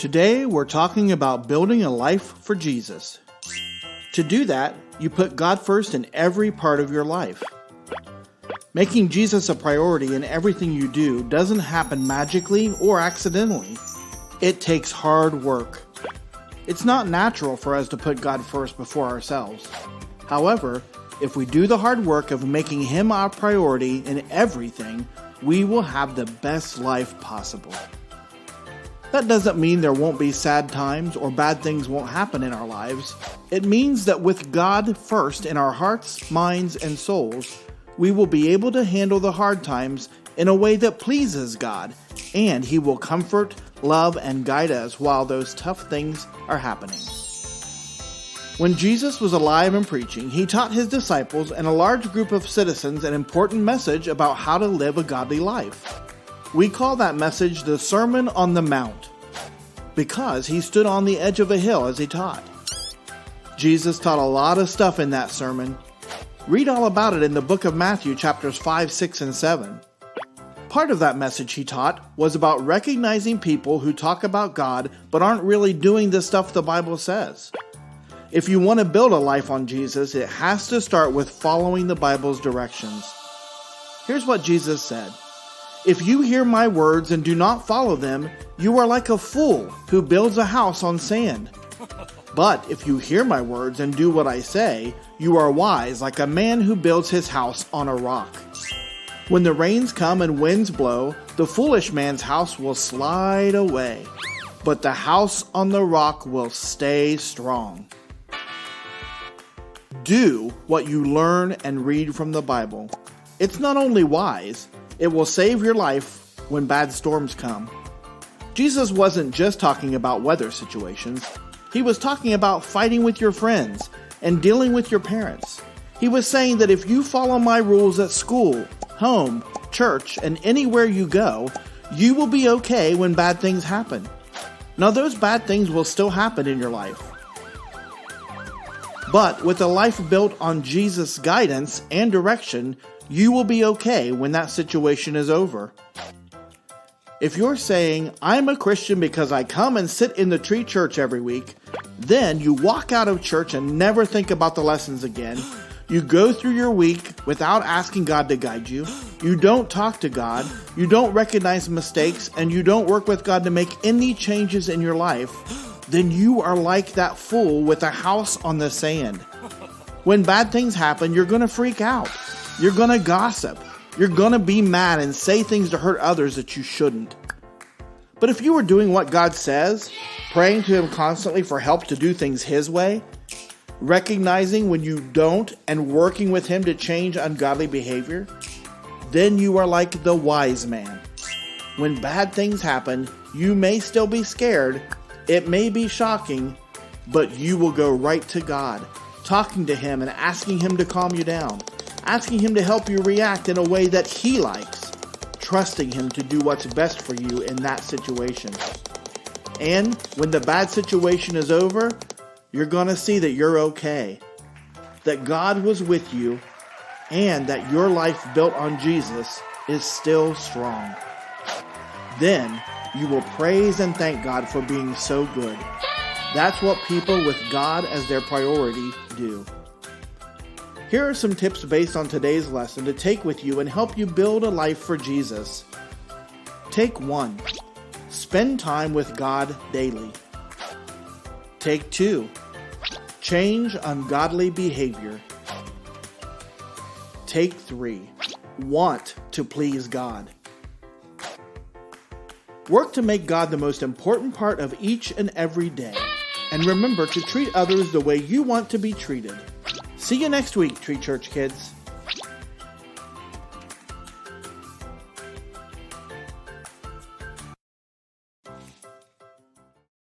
Today we're talking about building a life for Jesus. To do that, you put God first in every part of your life. Making Jesus a priority in everything you do doesn't happen magically or accidentally. It takes hard work. It's not natural for us to put God first before ourselves. However, if we do the hard work of making Him our priority in everything, we will have the best life possible. That doesn't mean there won't be sad times or bad things won't happen in our lives. It means that with God first in our hearts, minds, and souls, we will be able to handle the hard times in a way that pleases God, and He will comfort, love, and guide us while those tough things are happening. When Jesus was alive and preaching, He taught His disciples and a large group of citizens an important message about how to live a godly life. We call that message the Sermon on the Mount, because He stood on the edge of a hill as He taught. Jesus taught a lot of stuff in that sermon. Read all about it in the book of Matthew, chapters 5, 6, and 7. Part of that message He taught was about recognizing people who talk about God but aren't really doing the stuff the Bible says. If you want to build a life on Jesus, it has to start with following the Bible's directions. Here's what Jesus said. If you hear my words and do not follow them, you are like a fool who builds a house on sand. But if you hear my words and do what I say, you are wise like a man who builds his house on a rock. When the rains come and winds blow, the foolish man's house will slide away, but the house on the rock will stay strong. Do what you learn and read from the Bible. It's not only wise, it will save your life when bad storms come. Jesus wasn't just talking about weather situations. He was talking about fighting with your friends and dealing with your parents. He was saying that if you follow my rules at school, home, church, and anywhere you go, you will be okay when bad things happen. Now, those bad things will still happen in your life. But with a life built on Jesus' guidance and direction, you will be okay when that situation is over. If you're saying, I'm a Christian because I come and sit in the tree church every week, then you walk out of church and never think about the lessons again. You go through your week without asking God to guide you. You don't talk to God. You don't recognize mistakes, and you don't work with God to make any changes in your life. Then you are like that fool with a house on the sand. When bad things happen, you're going to freak out. You're going to gossip. You're going to be mad and say things to hurt others that you shouldn't. But if you were doing what God says, praying to Him constantly for help to do things His way, recognizing when you don't and working with Him to change ungodly behavior, then you are like the wise man. When bad things happen, you may still be scared. It may be shocking, but you will go right to God, talking to Him and asking Him to calm you down. Asking Him to help you react in a way that He likes, trusting Him to do what's best for you in that situation. And when the bad situation is over, you're going to see that you're okay, that God was with you, and that your life built on Jesus is still strong. Then you will praise and thank God for being so good. That's what people with God as their priority do. Here are some tips based on today's lesson to take with you and help you build a life for Jesus. Take 1. Spend time with God daily. Take 2. Change ungodly behavior. Take 3. Want to please God. Work to make God the most important part of each and every day. And remember to treat others the way you want to be treated. See you next week, Tree Church kids.